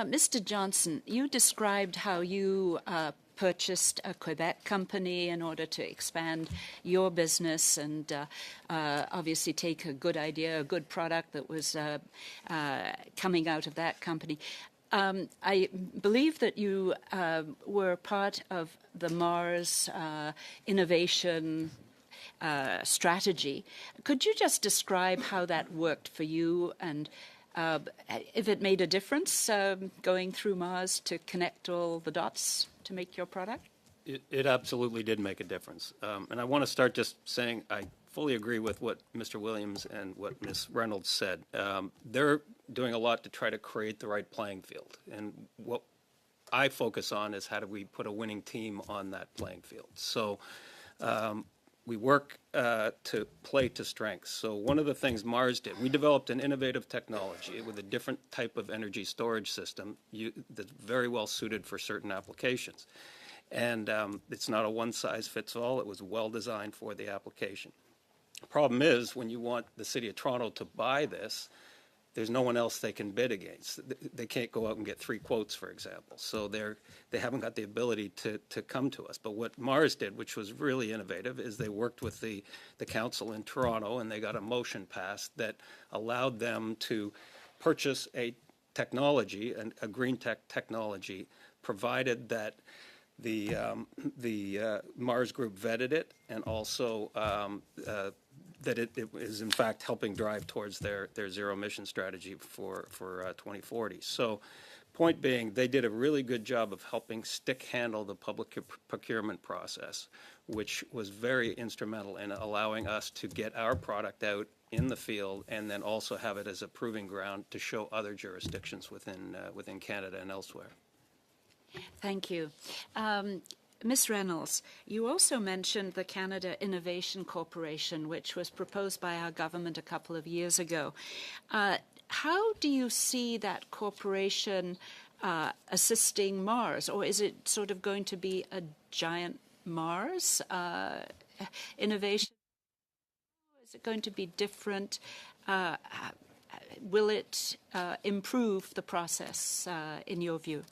Mr. Johnson, you described how you purchased a Quebec company in order to expand your business and obviously take a good idea, a good product that was coming out of that company. I believe that you were part of the Mars innovation strategy. Could you just describe how that worked for you and if it made a difference going through Mars to connect all the dots to make your product? It absolutely did make a difference. And I want to start just saying I fully agree with what Mr. Williams and what Ms. Reynolds said. They're doing a lot to try to create the right playing field. And what I focus on is how do we put a winning team on that playing field. So we work to play to strengths. So one of the things Mars did, we developed an innovative technology with a different type of energy storage system that's very well suited for certain applications. And it's not a one-size-fits-all. It was well designed for the application. The problem is when you want the City of Toronto to buy this, there's no one else they can bid against. They can't go out and get 3 quotes, for example. So they haven't got the ability to come to us. But what Mars did, which was really innovative, is they worked with the council in Toronto, and they got a motion passed that allowed them to purchase a technology, a green technology, provided that the Mars group vetted it and also that it is in fact helping drive towards their zero emission strategy for 2040. So point being, they did a really good job of helping stick handle the public procurement process, which was very instrumental in allowing us to get our product out in the field and then also have it as a proving ground to show other jurisdictions within Canada and elsewhere. Thank you. Ms. Reynolds, you also mentioned the Canada Innovation Corporation, which was proposed by our government a couple of years ago. How do you see that corporation assisting Mars, or is it sort of going to be a giant Mars innovation? Is it going to be different? Will it improve the process in your view?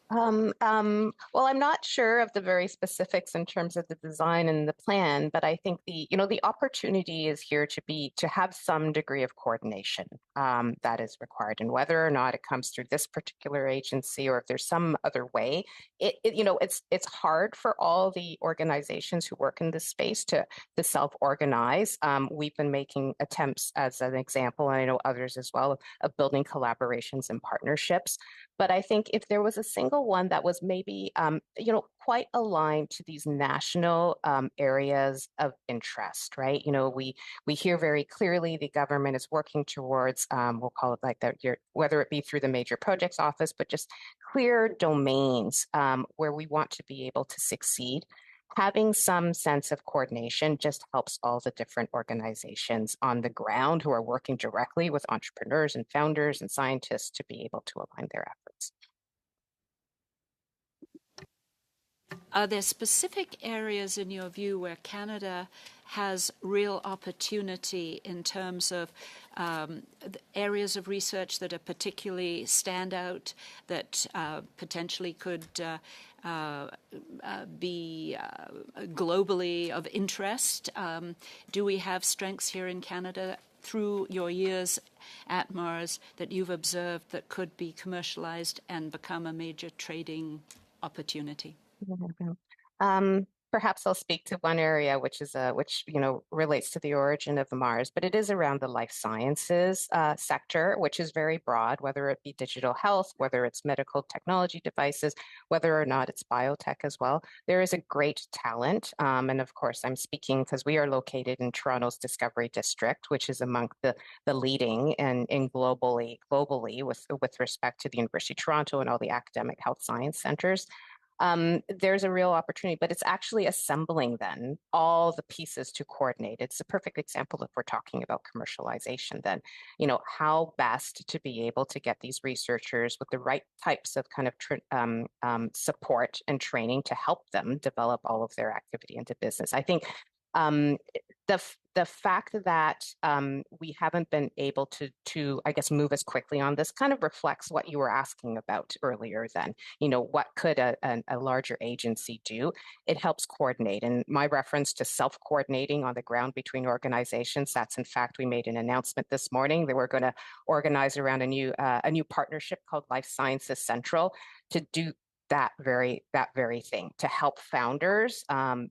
Well, I'm not sure of the very specifics in terms of the design and the plan, but I think the opportunity is here to have some degree of coordination that is required, and whether or not it comes through this particular agency or if there's some other way, it's hard for all the organizations who work in this space to self-organize. We've been making attempts, as an example, and I know others as well, of building collaborations and partnerships. But I think if there was a single one that was maybe, quite aligned to these national areas of interest, right? We hear very clearly the government is working towards, we'll call it like that, whether it be through the major projects office, but just clear domains where we want to be able to succeed. Having some sense of coordination just helps all the different organizations on the ground who are working directly with entrepreneurs and founders and scientists to be able to align their efforts. Are there specific areas in your view where Canada has real opportunity in terms of areas of research that are particularly stand out, that potentially could be globally of interest? Do we have strengths here in Canada through your years at Mars that you've observed that could be commercialized and become a major trading opportunity? Perhaps I'll speak to one area which relates to the origin of Mars, but it is around the life sciences sector, which is very broad, whether it be digital health, whether it's medical technology devices, whether or not it's biotech as well. There is a great talent, and of course I'm speaking because we are located in Toronto's Discovery District, which is among the leading and globally with respect to the University of Toronto and all the academic health science centers. There's a real opportunity, but it's actually assembling then all the pieces to coordinate. It's a perfect example if we're talking about commercialization then, how best to be able to get these researchers with the right types of kind of support and training to help them develop all of their activity into business. I think the fact that we haven't been able to I guess move as quickly on this kind of reflects what you were asking about earlier. Then, what could a larger agency do? It helps coordinate. And my reference to self-coordinating on the ground between organizations, that's in fact, we made an announcement this morning that we're going to organize around a new partnership called Life Sciences Central to do that very thing, to help founders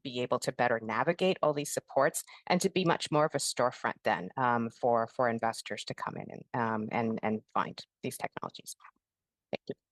be able to better navigate all these supports and to be much more of a storefront then for investors to come in and find these technologies. Thank you.